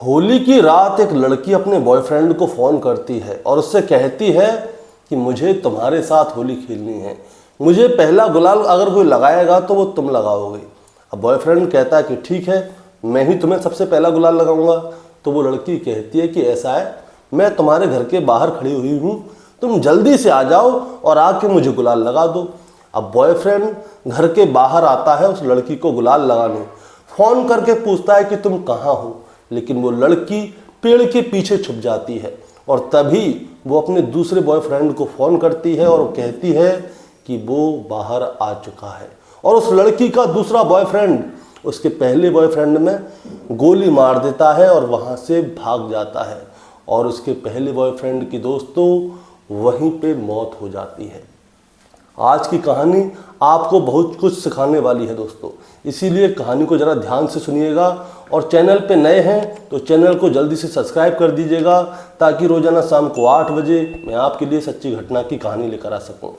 होली की रात एक लड़की अपने बॉयफ्रेंड को फ़ोन करती है और उससे कहती है कि मुझे तुम्हारे साथ होली खेलनी है, मुझे पहला गुलाल अगर कोई लगाएगा तो वो तुम लगाओगे। अब बॉयफ्रेंड कहता है कि ठीक है, मैं ही तुम्हें सबसे पहला गुलाल लगाऊंगा। तो वो लड़की कहती है कि ऐसा है, मैं तुम्हारे घर के बाहर खड़ी हुई हूँ, तुम जल्दी से आ जाओ और आके मुझे गुलाल लगा दो। अब बॉयफ्रेंड घर के बाहर आता है उस लड़की को गुलाल लगाने, फ़ोन करके पूछता है कि तुम कहाँ हो, लेकिन वो लड़की पेड़ के पीछे छुप जाती है और तभी वो अपने दूसरे बॉयफ्रेंड को फ़ोन करती है और कहती है कि वो बाहर आ चुका है। और उस लड़की का दूसरा बॉयफ्रेंड उसके पहले बॉयफ्रेंड में गोली मार देता है और वहाँ से भाग जाता है और उसके पहले बॉयफ्रेंड की दोस्तों वहीं पे मौत हो जाती है। आज की कहानी आपको बहुत कुछ सिखाने वाली है दोस्तों, इसीलिए कहानी को ज़रा ध्यान से सुनिएगा और चैनल पे नए हैं तो चैनल को जल्दी से सब्सक्राइब कर दीजिएगा ताकि रोज़ाना शाम को 8 बजे मैं आपके लिए सच्ची घटना की कहानी लेकर आ सकूं।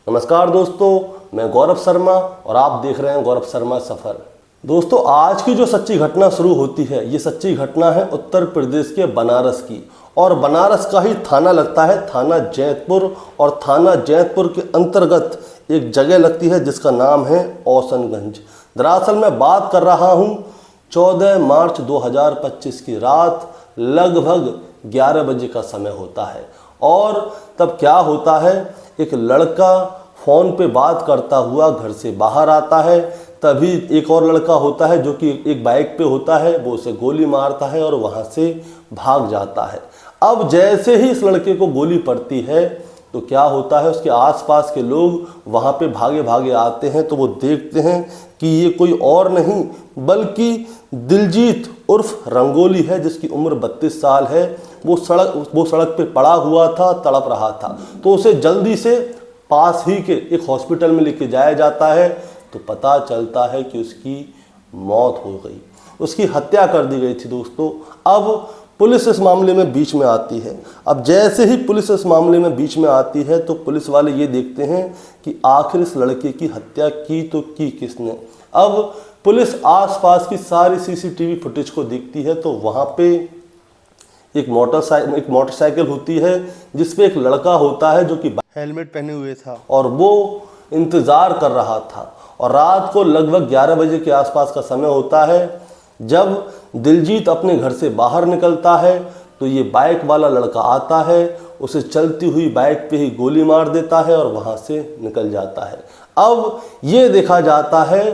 नमस्कार दोस्तों, मैं गौरव शर्मा और आप देख रहे हैं गौरव शर्मा सफ़र। दोस्तों, आज की जो सच्ची घटना शुरू होती है, ये सच्ची घटना है उत्तर प्रदेश के बनारस की और बनारस का ही थाना लगता है थाना जैतपुर और थाना जैतपुर के अंतर्गत एक जगह लगती है जिसका नाम है औसनगंज। दरअसल मैं बात कर रहा हूँ 14 मार्च 2025 की रात लगभग 11 बजे का समय होता है और तब क्या होता है, एक लड़का फ़ोन पे बात करता हुआ घर से बाहर आता है। तभी एक और लड़का होता है जो कि एक बाइक पे होता है, वो उसे गोली मारता है और वहाँ से भाग जाता है। अब जैसे ही इस लड़के को गोली पड़ती है तो क्या होता है, उसके आसपास के लोग वहाँ पे भागे भागे आते हैं तो वो देखते हैं कि ये कोई और नहीं बल्कि दिलजीत उर्फ रंगोली है जिसकी उम्र 32 साल है। वो सड़क पे पड़ा हुआ था, तड़प रहा था, तो उसे जल्दी से पास ही के एक हॉस्पिटल में लेके जाया जाता है तो पता चलता है कि उसकी मौत हो गई, उसकी हत्या कर दी गई थी दोस्तों। अब पुलिस इस मामले में बीच में आती है। अब जैसे ही पुलिस इस मामले में बीच में आती है तो पुलिस वाले ये देखते हैं कि आखिर इस लड़के की हत्या की तो की किसने। अब पुलिस आसपास की सारी सीसीटीवी फुटेज को देखती है तो वहाँ पे एक मोटरसाइकिल होती है जिसपे एक लड़का होता है जो कि हेलमेट पहने हुए था और वो इंतज़ार कर रहा था। और रात को लगभग 11 बजे के आसपास का समय होता है जब दिलजीत अपने घर से बाहर निकलता है तो ये बाइक वाला लड़का आता है, उसे चलती हुई बाइक पे ही गोली मार देता है और वहाँ से निकल जाता है। अब ये देखा जाता है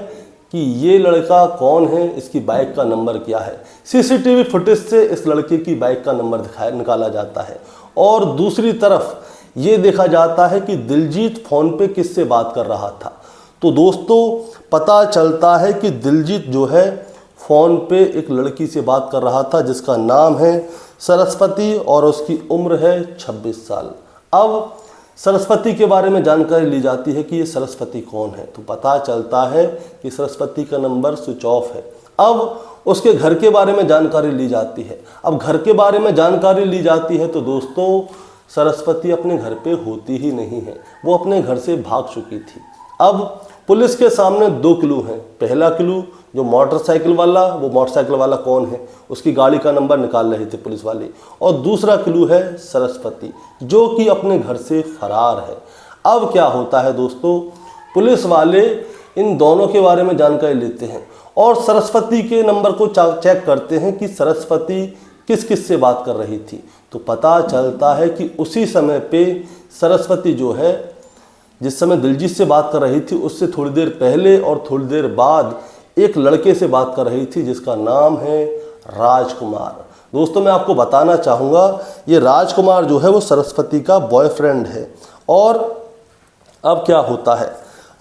कि ये लड़का कौन है, इसकी बाइक का नंबर क्या है। सीसीटीवी फुटेज से इस लड़के की बाइक का नंबर निकाला जाता है और दूसरी तरफ ये देखा जाता है कि दिलजीत फ़ोन पे किससे बात कर रहा था। तो दोस्तों, पता चलता है कि दिलजीत जो है फ़ोन पे एक लड़की से बात कर रहा था जिसका नाम है सरस्वती और उसकी उम्र है 26 साल। अब सरस्वती के बारे में जानकारी ली जाती है कि ये सरस्वती कौन है, तो पता चलता है कि सरस्वती का नंबर स्विच ऑफ है। अब उसके घर के बारे में जानकारी ली जाती है। अब घर के बारे में जानकारी ली जाती है तो दोस्तों, सरस्वती अपने घर पे होती ही नहीं है, वो अपने घर से भाग चुकी थी। अब पुलिस के सामने 2 क्लू हैं। पहला क्लू जो मोटरसाइकिल वाला, वो मोटरसाइकिल वाला कौन है, उसकी गाड़ी का नंबर निकाल रहे थे पुलिस वाले, और दूसरा क्लू है सरस्वती जो कि अपने घर से फरार है। अब क्या होता है दोस्तों, पुलिस वाले इन दोनों के बारे में जानकारी लेते हैं और सरस्वती के नंबर को चेक करते हैं कि सरस्वती किस किस से बात कर रही थी। तो पता चलता है कि उसी समय पे सरस्वती जो है, जिस समय दिलजीत से बात कर रही थी उससे थोड़ी देर पहले और थोड़ी देर बाद एक लड़के से बात कर रही थी जिसका नाम है राजकुमार। दोस्तों, मैं आपको बताना चाहूँगा, ये राजकुमार जो है वो सरस्वती का बॉयफ्रेंड है। और अब क्या होता है,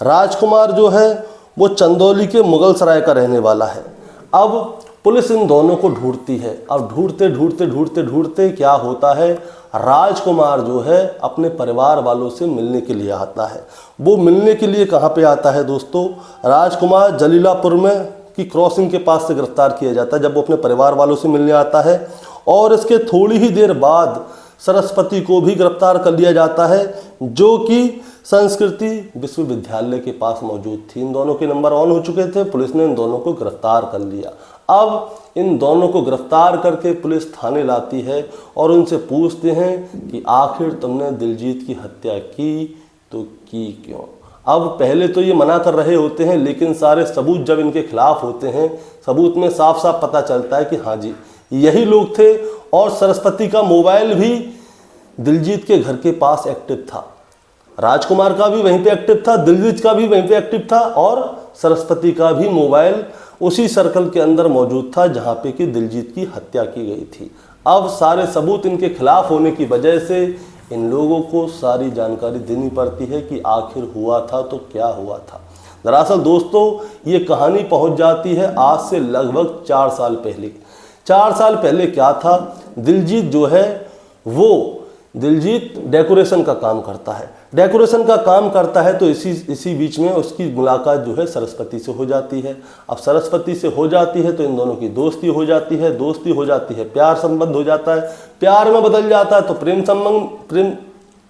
राजकुमार जो है वो चंदौली के मुगल सराय का रहने वाला है। अब पुलिस इन दोनों को ढूंढती है। अब ढूंढते क्या होता है, राजकुमार जो है अपने परिवार वालों से मिलने के लिए आता है। वो मिलने के लिए कहाँ पे आता है दोस्तों, राजकुमार जलीलापुर में की क्रॉसिंग के पास से गिरफ्तार किया जाता है जब वो अपने परिवार वालों से मिलने आता है। और इसके थोड़ी ही देर बाद सरस्वती को भी गिरफ्तार कर लिया जाता है जो कि संस्कृति विश्वविद्यालय के पास मौजूद थी। इन दोनों के नंबर ऑन हो चुके थे, पुलिस ने इन दोनों को गिरफ्तार कर लिया। अब इन दोनों को गिरफ्तार करके पुलिस थाने लाती है और उनसे पूछते हैं कि आखिर तुमने दिलजीत की हत्या की तो की क्यों। अब पहले तो ये मना कर रहे होते हैं, लेकिन सारे सबूत जब इनके खिलाफ होते हैं, सबूत में साफ साफ पता चलता है कि हाँ जी यही लोग थे। और सरस्वती का मोबाइल भी दिलजीत के घर के पास एक्टिव था, राजकुमार का भी वहीं पे एक्टिव था, दिलजीत का भी वहीं पे एक्टिव था और सरस्वती का भी मोबाइल उसी सर्कल के अंदर मौजूद था जहाँ पे कि दिलजीत की हत्या की गई थी। अब सारे सबूत इनके खिलाफ होने की वजह से इन लोगों को सारी जानकारी देनी पड़ती है कि आखिर हुआ था तो क्या हुआ था। दरअसल दोस्तों ये कहानी पहुंच जाती है आज से लगभग 4 साल पहले। 4 साल पहले क्या था, दिलजीत जो है वो दिलजीत डेकोरेशन का काम करता है। डेकोरेशन का काम करता है तो इसी बीच में उसकी मुलाकात जो है सरस्वती से हो जाती है। अब सरस्वती से हो जाती है तो इन दोनों की दोस्ती हो जाती है, दोस्ती हो जाती है, प्यार संबंध हो जाता है, प्यार में बदल जाता है तो प्रेम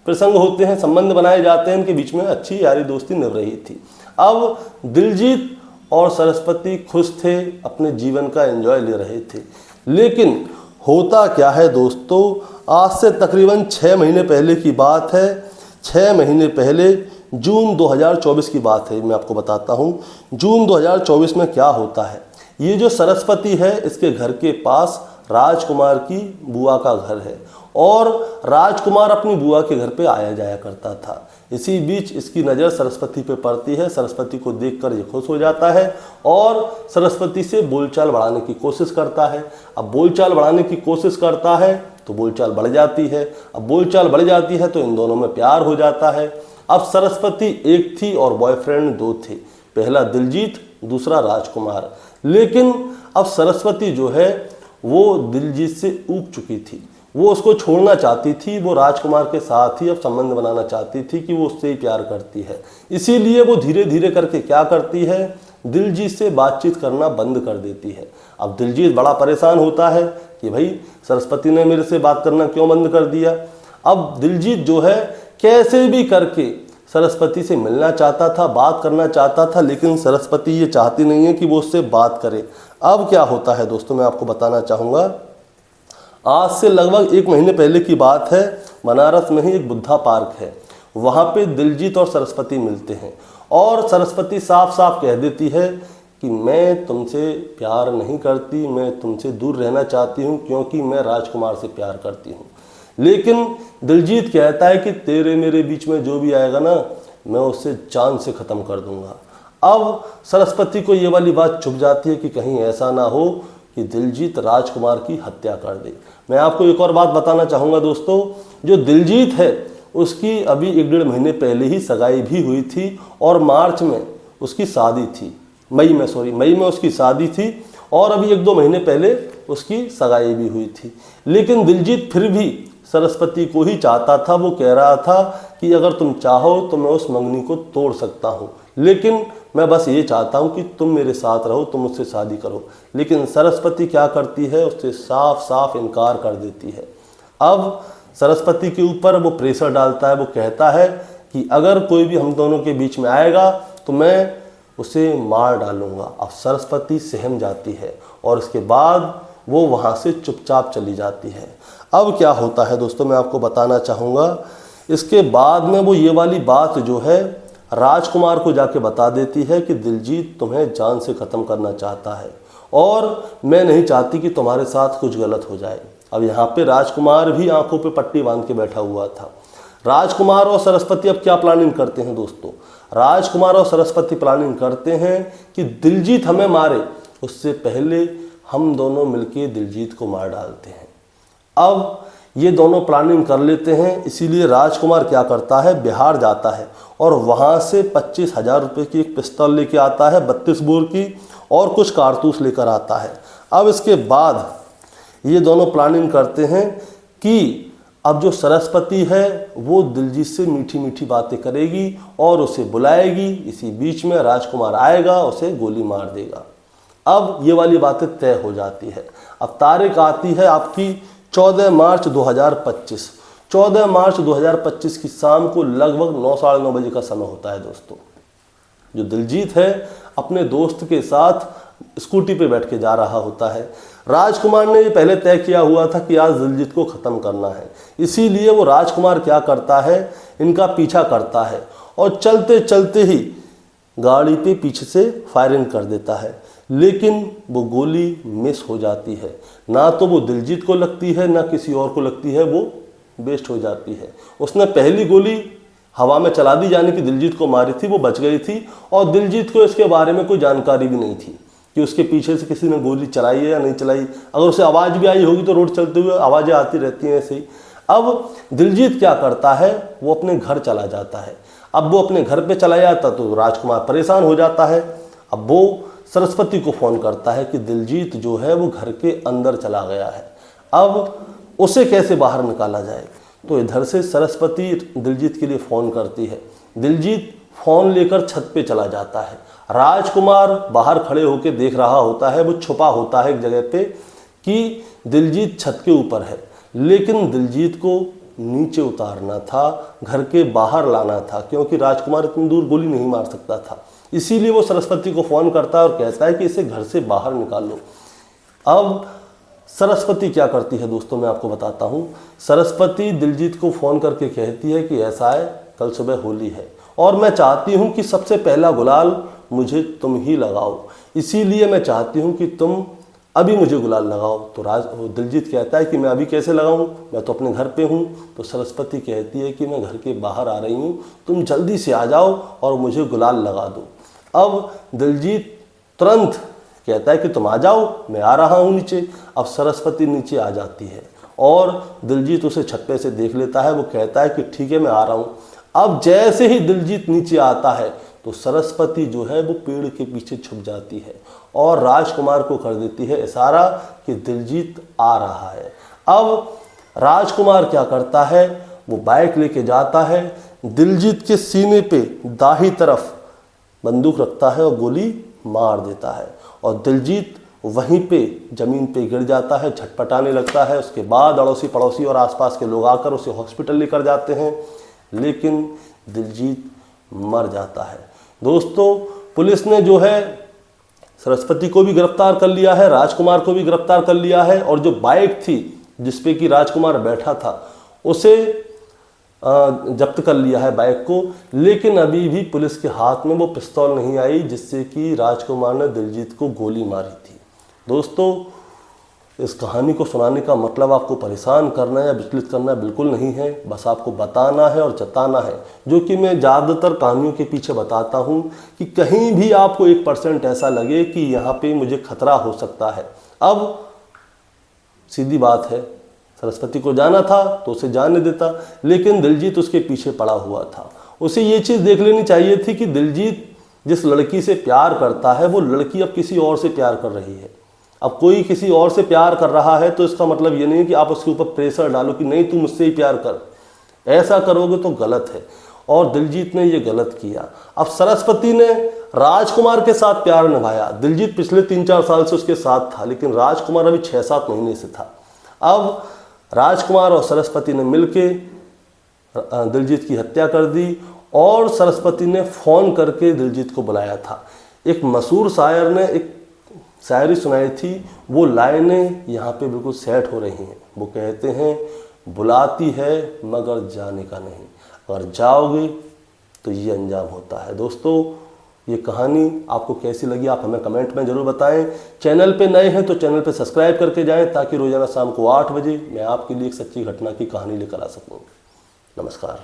प्रसंग होते हैं, संबंध बनाए जाते हैं। इनके बीच में अच्छी यारी दोस्ती निभ रही थी। अब दिलजीत और सरस्वती खुश थे, अपने जीवन का एंजॉय ले रहे थे। लेकिन होता क्या है दोस्तों, आज से तकरीबन 6 महीने पहले की बात है। 6 महीने पहले जून 2024 की बात है, मैं आपको बताता हूँ जून 2024 में क्या होता है। ये जो सरस्वती है इसके घर के पास राजकुमार की बुआ का घर है और राजकुमार अपनी बुआ के घर पे आया जाया करता था। इसी बीच इसकी नज़र सरस्वती पे पड़ती है। सरस्वती को देखकर ये खुश हो जाता है और सरस्वती से बोलचाल बढ़ाने की कोशिश करता है। अब बोलचाल बढ़ाने की कोशिश करता है तो बोलचाल बढ़ जाती है। अब बोलचाल बढ़ जाती है तो इन दोनों में प्यार हो जाता है। अब सरस्वती एक थी और बॉयफ्रेंड 2 थे, पहला दिलजीत, दूसरा राजकुमार। लेकिन अब सरस्वती जो है वो दिलजीत से ऊब चुकी थी, वो उसको छोड़ना चाहती थी, वो राजकुमार के साथ ही अब संबंध बनाना चाहती थी कि वो उससे ही प्यार करती है। इसीलिए वो धीरे धीरे करके क्या करती है, दिलजीत से बातचीत करना बंद कर देती है। अब दिलजीत बड़ा परेशान होता है कि भाई सरस्वती ने मेरे से बात करना क्यों बंद कर दिया। अब दिलजीत जो है कैसे भी करके सरस्वती से मिलना चाहता था, बात करना चाहता था, लेकिन सरस्वती ये चाहती नहीं है कि वो उससे बात करे। अब क्या होता है दोस्तों, मैं आपको बताना चाहूँगा। आज से लगभग 1 महीने पहले की बात है, बनारस में ही एक बुद्धा पार्क है, वहाँ पे दिलजीत और सरस्वती मिलते हैं और सरस्वती साफ साफ कह देती है कि मैं तुमसे प्यार नहीं करती, मैं तुमसे दूर रहना चाहती हूँ क्योंकि मैं राजकुमार से प्यार करती हूँ। लेकिन दिलजीत कहता है कि तेरे मेरे बीच में जो भी आएगा ना, मैं उससे जान से ख़त्म कर दूँगा। अब सरस्वती को ये वाली बात चुभ जाती है कि कहीं ऐसा ना हो कि दिलजीत राजकुमार की हत्या कर दे। मैं आपको एक और बात बताना चाहूँगा दोस्तों, जो दिलजीत है उसकी अभी 1-1.5 महीने पहले ही सगाई भी हुई थी और मार्च में उसकी शादी थी, मई में उसकी शादी थी और अभी 1-2 महीने पहले उसकी सगाई भी हुई थी। लेकिन दिलजीत फिर भी सरस्वती को ही चाहता था। वो कह रहा था कि अगर तुम चाहो तो मैं उस मंगनी को तोड़ सकता हूँ, लेकिन मैं बस ये चाहता हूँ कि तुम मेरे साथ रहो, तुम मुझसे शादी करो। लेकिन सरस्वती क्या करती है, उससे साफ साफ इनकार कर देती है। अब सरस्वती के ऊपर वो प्रेशर डालता है, वो कहता है कि अगर कोई भी हम दोनों के बीच में आएगा तो मैं उसे मार डालूंगा। अब सरस्वती सहम जाती है और उसके बाद वो वहाँ से चुपचाप चली जाती है। अब क्या होता है दोस्तों, मैं आपको बताना चाहूँगा। इसके बाद में वो ये वाली बात जो है राजकुमार को जाके बता देती है कि दिलजीत तुम्हें जान से ख़त्म करना चाहता है और मैं नहीं चाहती कि तुम्हारे साथ कुछ गलत हो जाए। अब यहाँ पे राजकुमार भी आंखों पे पट्टी बांध के बैठा हुआ था। राजकुमार और सरस्वती अब क्या प्लानिंग करते हैं दोस्तों, राजकुमार और सरस्वती प्लानिंग करते हैं कि दिलजीत हमें मारे उससे पहले हम दोनों मिलके दिलजीत को मार डालते हैं। अब ये दोनों प्लानिंग कर लेते हैं, इसीलिए राजकुमार क्या करता है, बिहार जाता है और वहाँ से 25,000 रुपये की एक पिस्तौल लेके आता है 32 बोर की और कुछ कारतूस लेकर आता है। अब इसके बाद ये दोनों प्लानिंग करते हैं कि अब जो सरस्वती है वो दिलजीत से मीठी मीठी बातें करेगी और उसे बुलाएगी। इसी बीच में राजकुमार आएगा, उसे गोली मार देगा। अब ये वाली बातें तय हो जाती है। अब तारीख आती है आपकी 14 मार्च 2025। 14 मार्च 2025 की शाम को लगभग 9 साढ़े 9 बजे का समय होता है दोस्तों। जो दिलजीत है अपने दोस्त के साथ स्कूटी पे बैठ के जा रहा होता है। राजकुमार ने ये पहले तय किया हुआ था कि आज दिलजीत को ख़त्म करना है, इसीलिए वो राजकुमार क्या करता है, इनका पीछा करता है और चलते चलते ही गाड़ी पे पीछे से फायरिंग कर देता है, लेकिन वो गोली मिस हो जाती है। ना तो वो दिलजीत को लगती है ना किसी और को लगती है, वो वेस्ट हो जाती है। उसने पहली गोली हवा में चला दी, यानी कि दिलजीत को मारी थी, वो बच गई थी और दिलजीत को इसके बारे में कोई जानकारी भी नहीं थी कि उसके पीछे से किसी ने गोली चलाई है या नहीं चलाई। अगर उसे आवाज़ भी आई होगी तो रोड चलते हुए आवाज़ें आती रहती हैं ऐसे ही। अब दिलजीत क्या करता है, वो अपने घर चला जाता है। अब वो अपने घर पे चला जाता तो राजकुमार परेशान हो जाता है। अब वो सरस्वती को फ़ोन करता है कि दिलजीत जो है वो घर के अंदर चला गया है, अब उसे कैसे बाहर निकाला जाए। तो इधर से सरस्वती दिलजीत के लिए फ़ोन करती है। दिलजीत फ़ोन लेकर छत पे चला जाता है। राजकुमार बाहर खड़े होकर देख रहा होता है, वो छुपा होता है एक जगह पे कि दिलजीत छत के ऊपर है, लेकिन दिलजीत को नीचे उतारना था, घर के बाहर लाना था, क्योंकि राजकुमार इतनी दूर गोली नहीं मार सकता था। इसीलिए वो सरस्वती को फ़ोन करता है और कहता है कि इसे घर से बाहर निकालो। अब सरस्वती क्या करती है दोस्तों, मैं आपको बताता हूँ। सरस्वती दिलजीत को फ़ोन करके कहती है कि ऐसा है, कल सुबह होली है और मैं चाहती हूँ कि सबसे पहला गुलाल मुझे तुम ही लगाओ, इसीलिए मैं चाहती हूँ कि तुम अभी मुझे गुलाल लगाओ। तो दिलजीत कहता है कि मैं अभी कैसे लगाऊं, मैं तो अपने घर पे हूं। तो सरस्वती कहती है कि मैं घर के बाहर आ रही हूं, तुम जल्दी से आ जाओ और मुझे गुलाल लगा दो। अब दिलजीत तुरंत कहता है कि तुम आ जाओ, मैं आ रहा हूं नीचे। अब सरस्वती नीचे आ जाती है और दिलजीत उसे छत पे से देख लेता है। वो कहता है कि ठीक है, मैं आ रहा हूँ। अब जैसे ही दिलजीत नीचे आता है तो सरस्वती जो है वो पेड़ के पीछे छुप जाती है और राजकुमार को कर देती है इशारा कि दिलजीत आ रहा है। अब राजकुमार क्या करता है, वो बाइक लेके जाता है, दिलजीत के सीने पे दाहिनी तरफ बंदूक रखता है और गोली मार देता है और दिलजीत वहीं पे ज़मीन पे गिर जाता है, छटपटाने लगता है। उसके बाद अड़ोसी पड़ोसी और आसपास के लोग आकर उसे हॉस्पिटल लेकर जाते हैं, लेकिन दिलजीत मर जाता है। दोस्तों, पुलिस ने जो है सरस्वती को भी गिरफ्तार कर लिया है, राजकुमार को भी गिरफ्तार कर लिया है और जो बाइक थी जिसपे कि राजकुमार बैठा था उसे जब्त कर लिया है बाइक को। लेकिन अभी भी पुलिस के हाथ में वो पिस्तौल नहीं आई जिससे कि राजकुमार ने दिलजीत को गोली मारी थी। दोस्तों, इस कहानी को सुनाने का मतलब आपको परेशान करना या विचलित करना बिल्कुल नहीं है, बस आपको बताना है और जताना है, जो कि मैं ज़्यादातर कहानियों के पीछे बताता हूँ कि कहीं भी आपको 1% ऐसा लगे कि यहाँ पे मुझे खतरा हो सकता है। अब सीधी बात है, सरस्वती को जाना था तो उसे जाने देता, लेकिन दिलजीत उसके पीछे पड़ा हुआ था। उसे ये चीज़ देख लेनी चाहिए थी कि दिलजीत जिस लड़की से प्यार करता है वो लड़की अब किसी और से प्यार कर रही है। अब कोई किसी और से प्यार कर रहा है तो इसका मतलब ये नहीं है कि आप उसके ऊपर प्रेशर डालो कि नहीं तू मुझसे ही प्यार कर, ऐसा करोगे तो गलत है और दिलजीत ने ये गलत किया। अब सरस्वती ने राजकुमार के साथ प्यार निभाया। दिलजीत पिछले 3-4 साल से उसके साथ था, लेकिन राजकुमार अभी 6-7 महीने से था। अब राजकुमार और सरस्वती ने मिलके दिलजीत की हत्या कर दी और सरस्वती ने फ़ोन करके दिलजीत को बुलाया था। एक मशहूर शायर ने एक शायरी सुनाई थी, वो लाइनें यहाँ पे बिल्कुल सेट हो रही हैं। वो कहते हैं, बुलाती है मगर जाने का नहीं, अगर जाओगे तो ये अंजाम होता है। दोस्तों, ये कहानी आपको कैसी लगी आप हमें कमेंट में ज़रूर बताएं। चैनल पे नए हैं तो चैनल पे सब्सक्राइब करके जाएं ताकि रोज़ाना शाम को 8 बजे मैं आपके लिए एक सच्ची घटना की कहानी लेकर आ सकूं। नमस्कार।